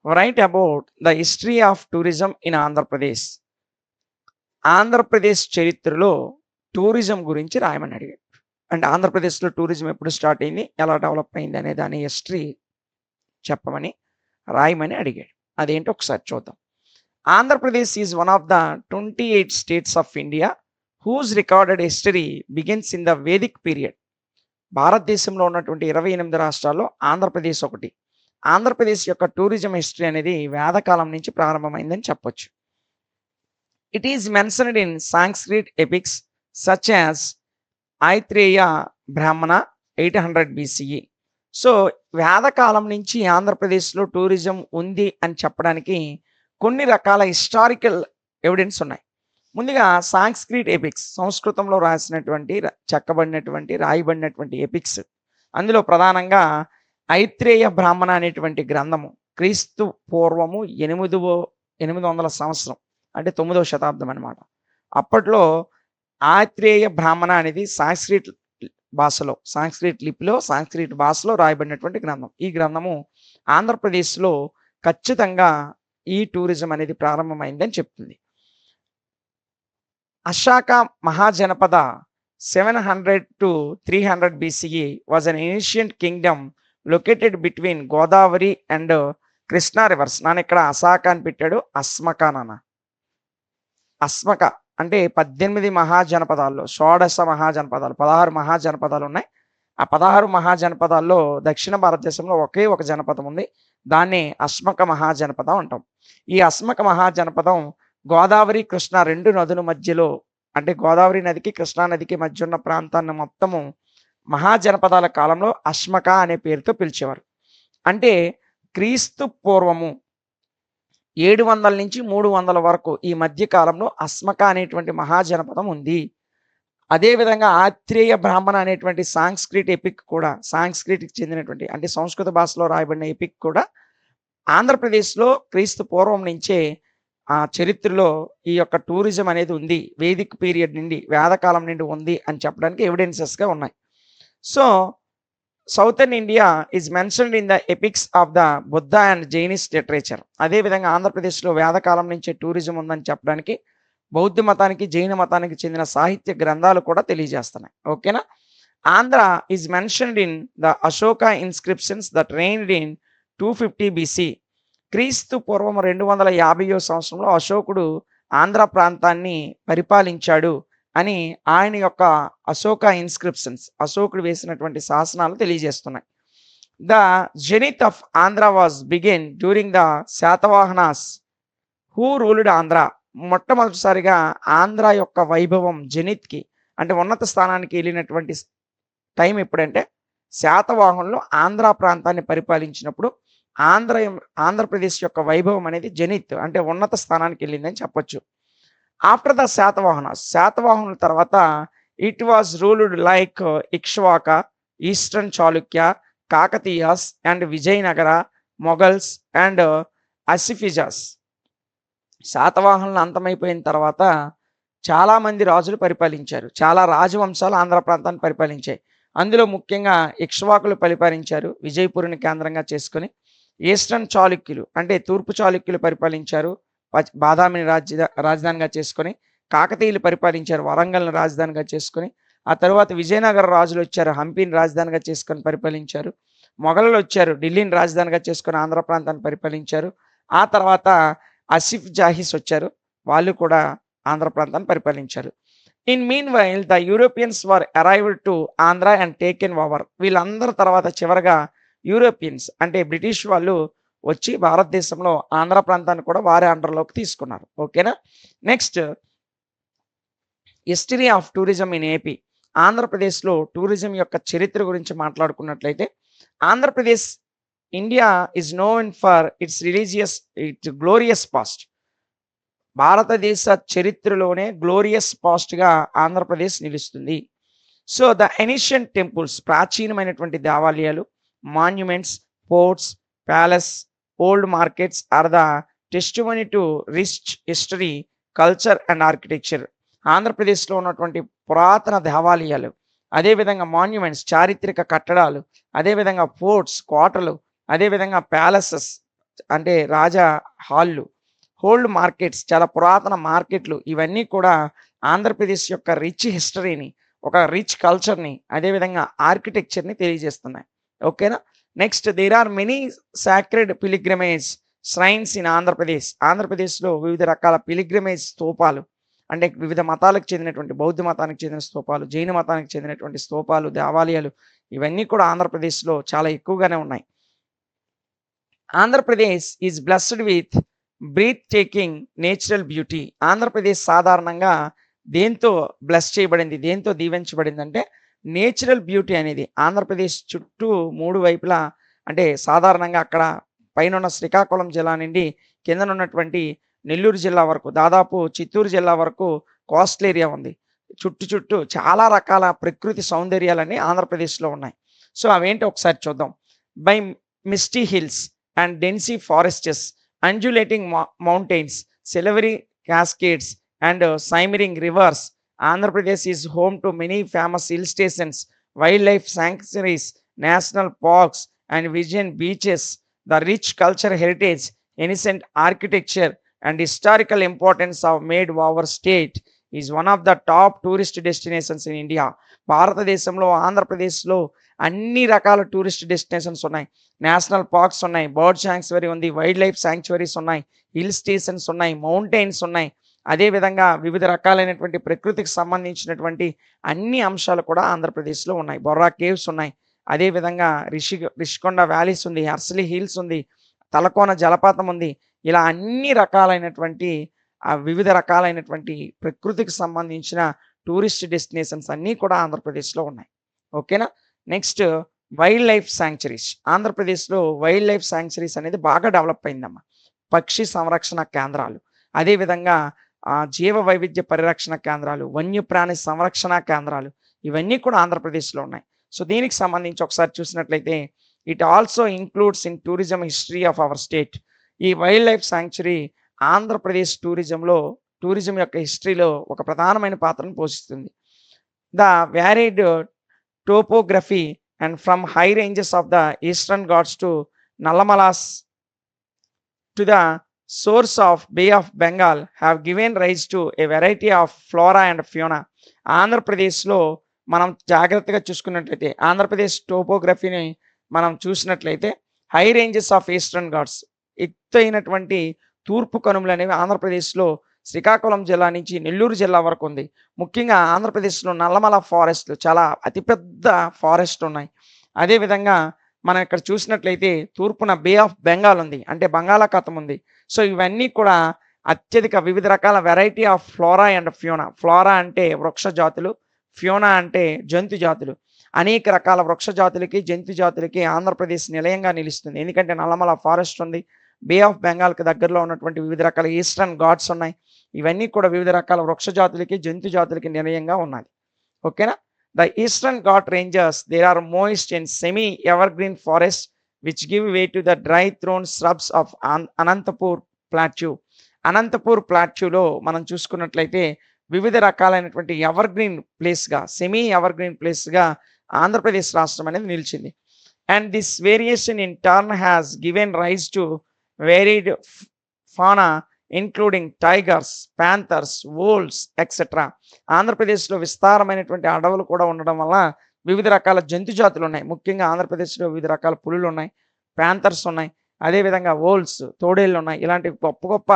Write about the history of tourism in Andhra Pradesh. Andhra Pradesh చరిత్రలో tourism గురించి రాయమని అడిగాడు. అంటే ఆంధ్రప్రదేశ్‌లో టూరిజం ఎప్పుడు స్టార్ట్ అయింది? ఎలా డెవలప్ అయింది? అనే దాని హిస్టరీ చెప్పమని, రాయమని అడిగాడు. అదేంటో ఒకసారి చూద్దాం. Andhra Pradesh is one of the 28 states of India whose recorded history begins in the Vedic period. భారతదేశంలో ఉన్నటువంటి 28 రాష్ట్రాల్లో ఆంధ్రప్రదేశ్ ఒకటి. ఆంధ్రప్రదేశ్ యొక్క టూరిజం హిస్టరీ అనేది వేదకాలం నుంచి ప్రారంభమైందని చెప్పొచ్చు. It is mentioned in Sanskrit epics such as Aitareya Brahmana 800 BCE. So వేదకాలం నుంచి ఆంధ్రప్రదేశ్లో టూరిజం ఉంది అని చెప్పడానికి కొన్ని రకాల హిస్టారికల్ ఎవిడెన్స్ ఉన్నాయి. ముందుగా సాంస్క్రిట్ ఎపిక్స్, సంస్కృతంలో రాసినటువంటి చెక్కబడినటువంటి రాయబడినటువంటి ఎపిక్స్. అందులో ప్రధానంగా ఐత్రేయ బ్రాహ్మణ అనేటువంటి గ్రంథము క్రీస్తు పూర్వము 800 సంవత్సరం, అంటే 9వ శతాబ్దం అనమాట. అప్పట్లో ఆత్రేయ బ్రాహ్మణ అనేది సాంస్క్రిట్ భాషలో, సాంస్క్రిట్ లిపిలో, సాంస్క్రిట్ భాషలో రాయబడినటువంటి గ్రంథం. ఈ గ్రంథము ఆంధ్రప్రదేశ్లో ఖచ్చితంగా ఈ టూరిజం అనేది ప్రారంభమైందని చెప్తుంది. అశాక Mahajanapada 700 to 300 BCE was an ancient kingdom located between Godavari and Krishna reverse. నాన్న ఇక్కడ అశాక అని పెట్టాడు, అస్మక నాన్న. అస్మక అంటే 18 మహాజనపదాల్లో షోడశ మహాజనపదాలు, 16 మహాజనపదాలు ఉన్నాయి. ఆ 16 మహాజనపదాల్లో దక్షిణ భారతదేశంలో ఒకే ఒక జనపదం ఉంది. దాన్ని అస్మక మహాజనపదం అంటాం. ఈ అస్మక మహాజనపదం గోదావరి కృష్ణ 2 నదుల మధ్యలో, అంటే గోదావరి నదికి కృష్ణా నదికి మధ్య ఉన్న ప్రాంతాన్ని మొత్తము మహాజనపదాల కాలంలో అస్మక అనే పేరుతో పిలిచేవారు. అంటే క్రీస్తు పూర్వము 700 నుంచి 300 వరకు ఈ మధ్య కాలంలో అస్మక అనేటువంటి మహాజనపదం ఉంది. అదేవిధంగా ఆత్రేయ బ్రాహ్మణ అనేటువంటి సాంస్క్రిట్ ఎపిక్ కూడా, సాంస్క్రిట్కి చెందినటువంటి అంటే సంస్కృత భాషలో రాయబడిన ఎపిక్ కూడా ఆంధ్రప్రదేశ్లో క్రీస్తు పూర్వం నుంచే ఆ చరిత్రలో ఈ యొక్క టూరిజం అనేది ఉంది, వేదిక్ పీరియడ్ నుండి, వేదకాలం నుండి ఉంది అని చెప్పడానికి ఎవిడెన్సెస్గా ఉన్నాయి. So southern India is mentioned in the epics of the Buddha and Jainist literature. అదేవిధంగా ఆంధ్రప్రదేశ్లో వేదకాలం నుంచే టూరిజం ఉందని చెప్పడానికి బౌద్ధ మతానికి, జైన మతానికి చెందిన సాహిత్య గ్రంథాలు కూడా తెలియజేస్తున్నాయి. ఓకేనా. Andhra is mentioned in the Ashoka inscriptions that reigned in 250 BC. క్రీస్తు పూర్వం 250వ సంవత్సరంలో అశోకుడు ఆంధ్ర ప్రాంతాన్ని పరిపాలించాడు అని ఆయన యొక్క అశోక ఇన్స్క్రిప్షన్స్, అశోకుడు వేసినటువంటి శాసనాలు తెలియజేస్తున్నాయి. The zenith of Andhra was begin during the Satavahanas who ruled Andhra. మొట్టమొదటిసారిగా ఆంధ్ర యొక్క వైభవం జెనిత్కి, అంటే ఉన్నత స్థానానికి వెళ్ళినటువంటి టైం ఎప్పుడంటే శాతవాహనులు ఆంధ్ర ప్రాంతాన్ని పరిపాలించినప్పుడు ఆంధ్రప్రదేశ్ యొక్క వైభవం అనేది జెనిత్, అంటే ఉన్నత స్థానానికి వెళ్ళిందని చెప్పొచ్చు. ఆఫ్టర్ ద శాతవాహనుల తర్వాత it was ruled like Ikshvaka, eastern Chalukya, Kakatiyas and Vijayanagara, Mughals and Asafjahs. శాతవాహనులు అంతమైపోయిన తర్వాత చాలామంది రాజులు పరిపాలించారు, చాలా రాజవంశాలు ఆంధ్ర ప్రాంతాన్ని పరిపాలించాయి. అందులో ముఖ్యంగా ఇక్ష్వాకులు పరిపాలించారు విజయపురిని కేంద్రంగా చేసుకొని. ఈస్టర్న్ చాళుక్యులు అంటే తూర్పు చాళుక్యులు పరిపాలించారు బాదామిని రాజధానిగా చేసుకొని. కాకతీయులు పరిపాలించారు వరంగల్ని రాజధానిగా చేసుకొని. ఆ తర్వాత విజయనగర రాజులు వచ్చారు, హంపీని రాజధానిగా చేసుకొని పరిపాలించారు. మొఘలులు వచ్చారు, ఢిల్లీని రాజధానిగా చేసుకొని ఆంధ్ర ప్రాంతాన్ని పరిపాలించారు. ఆ తర్వాత ఆసిఫ్ జాహీస్ వచ్చారు, వాళ్ళు కూడా ఆంధ్ర ప్రాంతాన్ని పరిపాలించారు. In mean while the Europeans were arrived to Andhra and taken over. వీళ్ళందరి తర్వాత చివరగా యూరోపియన్స్ అంటే బ్రిటిష్ వాళ్ళు వచ్చి భారతదేశంలో ఆంధ్ర ప్రాంతాన్ని కూడా వారి అండర్లోకి తీసుకున్నారు. ఓకేనా. Next history of tourism in AP. ఆంధ్రప్రదేశ్లో టూరిజం యొక్క చరిత్ర గురించి మాట్లాడుకున్నట్లయితే, Andhra Pradesh India is known for its glorious past. భారతదేశ చరిత్రలోనే గ్లోరియస్ పాస్ట్గా ఆంధ్రప్రదేశ్ నిలుస్తుంది. సో ద ఎనిషియంట్ టెంపుల్స్, ప్రాచీనమైనటువంటి దేవాలయాలు, monuments, ports, palace, old markets are the testimony to rich history, culture and architecture. ఆంధ్రప్రదేశ్లో ఉన్నటువంటి పురాతన దేవాలయాలు, అదేవిధంగా మాన్యుమెంట్స్ చారిత్రక కట్టడాలు, అదేవిధంగా ఫోర్ట్స్ కోటలు, అదేవిధంగా ప్యాలెసెస్ అంటే రాజా హాల్లు, ఓల్డ్ మార్కెట్స్, చాలా పురాతన మార్కెట్లు, ఇవన్నీ కూడా ఆంధ్రప్రదేశ్ యొక్క రిచ్ హిస్టరీని, ఒక రిచ్ కల్చర్‌ని, అదేవిధంగా ఆర్కిటెక్చర్‌ని తెలియజేస్తున్నాయి. ఓకేనా? Next there are many sacred pilgrimage shrines in Andhra Pradesh. ఆంధ్రప్రదేశ్‌లో వివిధ రకాల పిల్గ్రిమేజ్ స్తూపాలు, అంటే వివిధ మతాలకు చెందినటువంటి, బౌద్ధ మతానికి చెందిన స్తూపాలు, జైన మతానికి చెందినటువంటి స్తూపాలు, దేవాలయాలు, ఇవన్నీ కూడా ఆంధ్రప్రదేశ్‌లో చాలా ఎక్కువగానే ఉన్నాయి. Andhra Pradesh is blessed with breathtaking natural beauty. Andhra Pradesh సాధారణంగా దేంతో బ్లెస్ చేయబడింది, దేంతో దీవెంచబడిందంటే నేచురల్ బ్యూటీ అనేది. ఆంధ్రప్రదేశ్ చుట్టూ 3 వైపులా, అంటే సాధారణంగా అక్కడ పైనున్న శ్రీకాకుళం జిల్లా నుండి కిందనున్నటువంటి నెల్లూరు జిల్లా వరకు, దాదాపు చిత్తూరు జిల్లా వరకు కోస్టల్ ఏరియా ఉంది. చుట్టూ చాలా రకాల ప్రకృతి సౌందర్యాలన్నీ ఆంధ్రప్రదేశ్‌లో ఉన్నాయి. సో అవేంటో ఒకసారి చూద్దాం. By Misty hills and dense forests, undulating mountains, silvery cascades, and shimmering rivers. Andhra Pradesh is home to many famous hill stations, wildlife sanctuaries, national parks, and vision beaches. The rich cultural heritage, ancient architecture, and historical importance of made our state is one of the top tourist destinations in India. భారతదేశంలో ఆంధ్రప్రదేశ్లో అన్ని రకాల tourist destinations ఉన్నాయి. National parks ఉన్నాయి, bird sanctuary ఉంది, wild life sanctuaries ఉన్నాయి, hill stations ఉన్నాయి, mountains ఉన్నాయి. అదేవిధంగా వివిధ రకాలైనటువంటి ప్రకృతికి సంబంధించినటువంటి అన్ని అంశాలు కూడా ఆంధ్రప్రదేశ్లో ఉన్నాయి. బొర్రా కేవ్స్ ఉన్నాయి, అదేవిధంగా రిషికొండ వ్యాలీస్ ఉంది, హర్సిలీ హిల్స్ ఉంది, తలకోన జలపాతం ఉంది. ఇలా అన్ని రకాలైనటువంటి వివిధ రకాలైనటువంటి ప్రకృతికి సంబంధించిన టూరిస్ట్ డెస్టినేషన్స్ అన్నీ కూడా ఆంధ్రప్రదేశ్లో ఉన్నాయి. ఓకేనా? Next wild life sanctuaries. ఆంధ్రప్రదేశ్లో వైల్డ్ లైఫ్ శాంక్చురీస్ అనేది బాగా డెవలప్ అయిందమ్మా. పక్షి సంరక్షణ కేంద్రాలు, అదేవిధంగా జీవ వైవిధ్య పరిరక్షణ కేంద్రాలు, వన్యప్రాణి సంరక్షణ కేంద్రాలు, ఇవన్నీ కూడా ఆంధ్రప్రదేశ్లో ఉన్నాయి. సో దీనికి సంబంధించి ఒకసారి చూసినట్లయితే it also includes in tourism history of our state. ఈ wild life sanctuary Andhra Pradesh tourism యొక్క హిస్టరీలో ఒక ప్రధానమైన పాత్రను పోషిస్తుంది. The varied topography and from high ranges of the eastern ghats to Nallamalas to the source of Bay of Bengal have given rise to a variety of flora and fauna. ఆంధ్రప్రదేశ్లో మనం జాగ్రత్తగా చూసుకున్నట్లయితే, ఆంధ్రప్రదేశ్ టోపోగ్రఫీని మనం చూసినట్లయితే, high ranges of Eastern Ghats, ఎత్తైనటువంటి తూర్పు కనుమలు అనేవి ఆంధ్రప్రదేశ్లో శ్రీకాకుళం జిల్లా నుంచి నెల్లూరు జిల్లా వరకు ఉంది. ముఖ్యంగా ఆంధ్రప్రదేశ్లో నల్లమల ఫారెస్ట్లు, చాలా అతిపెద్ద ఫారెస్ట్ ఉన్నాయి. అదేవిధంగా మనం ఇక్కడ చూసినట్లయితే తూర్పున బే ఆఫ్ బెంగాల్ ఉంది, అంటే బంగాళాఖాతం ఉంది. సో ఇవన్నీ కూడా అత్యధిక వివిధ రకాల variety of flora and fauna. Flora అంటే వృక్ష జాతులు, ఫ్యూనా అంటే జంతు జాతులు. అనేక రకాల వృక్ష జాతులకి, జంతు జాతులకి ఆంధ్రప్రదేశ్ నిలయంగా నిలుస్తుంది. ఎందుకంటే నల్లమల ఫారెస్ట్ ఉంది, బే ఆఫ్ బెంగాల్కి దగ్గరలో ఉన్నటువంటి వివిధ రకాల ఈస్టర్న్ ఘాట్స్ ఉన్నాయి. ఇవన్నీ కూడా వివిధ రకాల వృక్ష జాతులకి, జంతు జాతులకి నిలయంగా ఉన్నది. ఓకేనా? The Eastern Ghat ranges there are moist and semi evergreen forest which give way to the dry thorn scrubs of Anantapur plateau. Anantapur ప్లాట్యూలో మనం చూసుకున్నట్లయితే వివిధ రకాలైనటువంటి ఎవర్ గ్రీన్ ప్లేస్గా, సెమీ ఎవర్ గ్రీన్ ప్లేస్గా ఆంధ్రప్రదేశ్ రాష్ట్రం అనేది నిలిచింది. And this variation in turn has given rise to varied fauna including tigers, panthers, wolves, etc. ఆంధ్రప్రదేశ్లో విస్తారమైనటువంటి అడవులు కూడా ఉండడం వల్ల వివిధ రకాల జంతు జాతులు ఉన్నాయి. ముఖ్యంగా ఆంధ్రప్రదేశ్లో వివిధ రకాల పులులు ఉన్నాయి, ప్యాంథర్స్ ఉన్నాయి, అదేవిధంగా వోల్స్, తోడేళ్ళు ఉన్నాయి. ఇలాంటి గొప్ప గొప్ప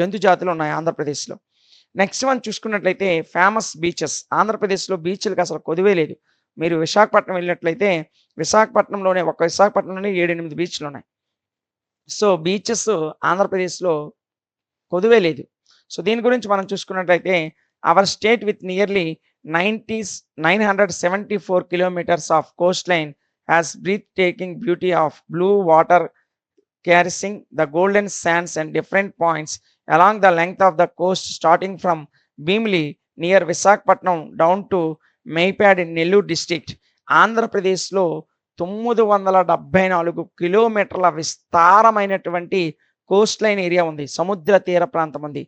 జంతు జాతులు ఉన్నాయి ఆంధ్రప్రదేశ్లో. నెక్స్ట్ వన్ చూసుకున్నట్లయితే ఫేమస్ బీచెస్. ఆంధ్రప్రదేశ్లో బీచ్లకు అసలు కొదువే లేదు. మీరు విశాఖపట్నం వెళ్ళినట్లయితే విశాఖపట్నంలోనే 7-8 బీచ్లు ఉన్నాయి. సో బీచెస్ ఆంధ్రప్రదేశ్లో కొదువే లేదు. సో దీని గురించి మనం చూసుకున్నట్లయితే our state with nearly 974 kilometers of coastline has breathtaking beauty of blue water caressing the golden sands and different points along the length of the coast starting from Bhimli near Visakhapatnam down to Maypad in Nellore district. ఆంధ్రప్రదేశ్లో 974 కిలోమీటర్ల విస్తారమైనటువంటి Coast line area ఉంది, సముద్ర తీర ప్రాంతం ఉంది.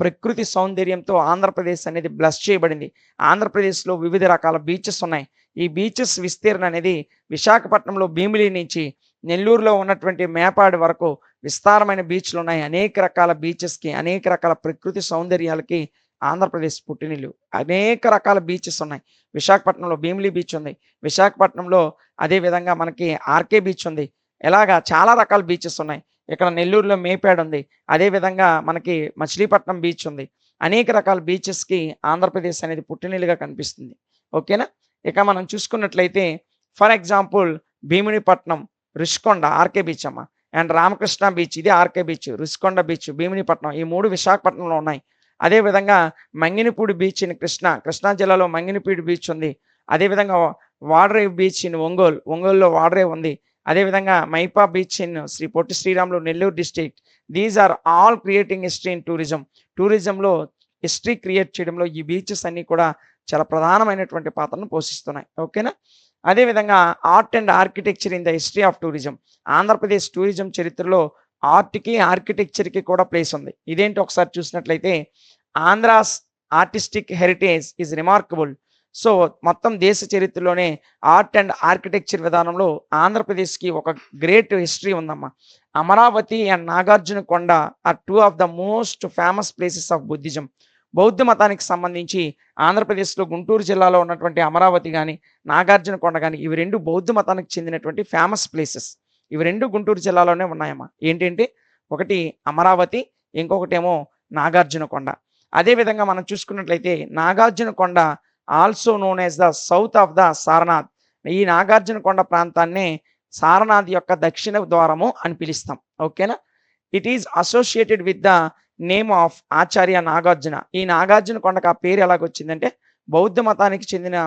ప్రకృతి సౌందర్యంతో ఆంధ్రప్రదేశ్ అనేది bless చేయబడింది. ఆంధ్రప్రదేశ్లో వివిధ రకాల బీచెస్ ఉన్నాయి. ఈ బీచెస్ విస్తీర్ణ అనేది విశాఖపట్నంలో భీమిలి నుంచి నెల్లూరులో ఉన్నటువంటి మేపాడు వరకు విస్తారమైన బీచ్లు ఉన్నాయి. అనేక రకాల బీచెస్కి, అనేక రకాల ప్రకృతి సౌందర్యాలకి ఆంధ్రప్రదేశ్ పుట్టినిల్లు. అనేక రకాల బీచెస్ ఉన్నాయి. విశాఖపట్నంలో భీమిలి బీచ్ ఉంది. విశాఖపట్నంలో అదేవిధంగా మనకి ఆర్కే బీచ్ ఉంది. ఇలాగా చాలా రకాల బీచెస్ ఉన్నాయి. ఇక్కడ నెల్లూరులో మేపేడ్ ఉంది. అదేవిధంగా మనకి మచిలీపట్నం బీచ్ ఉంది. అనేక రకాల బీచెస్కి ఆంధ్రప్రదేశ్ అనేది పుట్టినిల్లుగా కనిపిస్తుంది. ఓకేనా. ఇక మనం చూసుకున్నట్లయితే for example Bheemunipatnam, Rushikonda RK beach అమ్మ. అండ్ రామకృష్ణ బీచ్ ఇది RK beach, Rushikonda beach, Bheemunipatnam ఈ 3 విశాఖపట్నంలో ఉన్నాయి. అదేవిధంగా మంగినపూడి బీచ్ ఇన్ కృష్ణా జిల్లాలో మంగినపూడి బీచ్ ఉంది. అదేవిధంగా వాడరేవు బీచ్ ఇన్ ఒంగోలులో వాడరేవు ఉంది. అదేవిధంగా Maipa beach in Potti Sriramulu Nellore district. These are all creating history in tourism. టూరిజంలో హిస్టరీ క్రియేట్ చేయడంలో ఈ బీచెస్ అన్నీ కూడా చాలా ప్రధానమైనటువంటి పాత్రను పోషిస్తున్నాయి. ఓకేనా. అదేవిధంగా art and architecture in the history of tourism. Andhra Pradesh tourism చరిత్రలో ఆర్ట్‌కి, ఆర్కిటెక్చర్‌కి కూడా ప్లేస్ ఉంది. ఇదేంటో ఒకసారి చూసినట్లయితే Andhra's artistic heritage is remarkable. So, మొత్తం దేశ చరిత్రలోనే ఆర్ట్ అండ్ ఆర్కిటెక్చర్ విధానంలో ఆంధ్రప్రదేశ్‌కి ఒక గ్రేట్ హిస్టరీ ఉందమ్మా. Amaravati and Nagarjunakonda are 2 of the most famous places of Buddhism. బౌద్ధ మతానికి సంబంధించి ఆంధ్రప్రదేశ్‌లో గుంటూరు జిల్లాలో ఉన్నటువంటి అమరావతి గాని, నాగార్జునకొండ గాని ఇవి 2 బౌద్ధ మతానికి చెందినటువంటి ఫేమస్ ప్లేసెస్. ఇవి 2 గుంటూరు జిల్లాలోనే ఉన్నాయమ్మా. ఏంటేంటి? ఒకటి అమరావతి, ఇంకొకటేమో నాగార్జునకొండ. అదే విధంగా మనం చూసుకున్నట్లయితే Nagarjunakonda also known as the south of the Sarnath. ఈ నాగార్జునకొండ ప్రాంతాన్నే సారనాథ్ యొక్క దక్షిణ ద్వారము అని పిలుస్తాం. ఓకేనా. It is associated with the name of Acharya Nagarjuna. ఈ నాగార్జునకొండకు ఆ పేరు ఎలాగొచ్చిందంటే బౌద్ధ మతానికి చెందిన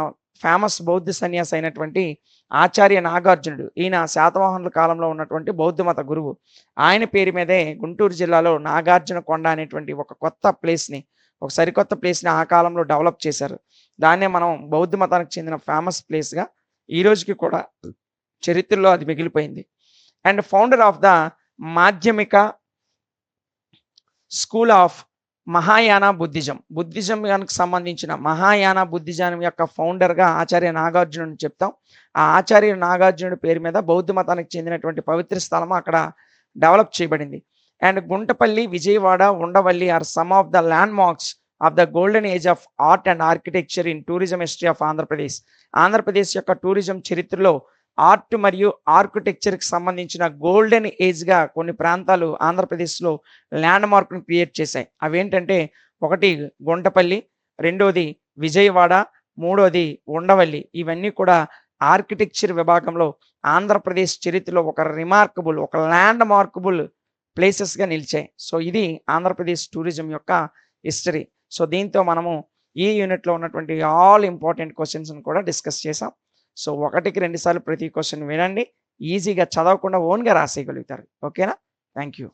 ఫేమస్ బౌద్ధ సన్యాసి అయినటువంటి ఆచార్య నాగార్జునుడు. ఈయన శాతవాహనుల కాలంలో ఉన్నటువంటి బౌద్ధ మత గురువు. ఆయన పేరు మీదే గుంటూరు జిల్లాలో నాగార్జునకొండ అనేటువంటి ఒక కొత్త ప్లేస్‌ని, ఒక సరికొత్త ప్లేస్‌ని ఆ కాలంలో డెవలప్ చేశారు. దాన్నే మనం బౌద్ధ మతానికి చెందిన ఫేమస్ ప్లేస్‌గా ఈ రోజుకి కూడా చరిత్రలో అది మిగిలిపోయింది. అండ్ ఫౌండర్ ఆఫ్ ద మాధ్యమిక స్కూల్ ఆఫ్ మహాయాన బుద్ధిజం. బుద్ధిజంకి సంబంధించిన మహాయాన బుద్ధిజం యొక్క ఫౌండర్‌గా ఆచార్య నాగార్జునుడిని చెప్తాం. ఆ ఆచార్య నాగార్జునుడి పేరు మీద బౌద్ధ మతానికి చెందినటువంటి పవిత్ర స్థలం అక్కడ డెవలప్ చేయబడింది. And Guntapalli, Vijayawada, Undavalli are some of the landmarks of the golden age of art and architecture in tourism history of Andhra Pradesh. Andhra Pradesh యొక్క టూరిజం చరిత్రలో ఆర్ట్ మరియు ఆర్కిటెక్చర్‌కి సంబంధించిన గోల్డెన్ ఏజ్‌గా కొన్ని ప్రాంతాలు ఆంధ్రప్రదేశ్‌లో ల్యాండ్ మార్క్‌ని క్రియేట్ చేశాయి. అవేంటంటే ఒకటి గుంటపల్లి, రెండోది విజయవాడ, మూడోది ఉండవల్లి. ఇవన్నీ కూడా ఆర్కిటెక్చర్ విభాగంలో ఆంధ్రప్రదేశ్ చరిత్రలో ఒక రిమార్కబుల్, ఒక ల్యాండ్ మార్కబుల్ ప్లేసెస్‌గా నిలిచాయి. సో, ఇది ఆంధ్రప్రదేశ్ టూరిజం యొక్క హిస్టరీ. సో, దీంతో మనము ఈ యూనిట్‌లో ఉన్నటువంటి ఆల్ ఇంపార్టెంట్ క్వెషన్స్‌ని కూడా డిస్కస్ చేసాం. సో, 1కి 2 సార్లు ప్రతి క్వెషన్ వినండి. ఈజీగా చదవకుండా ఓన్‌గా రాసేయగలుగుతారు. ఓకేనా. Thank you.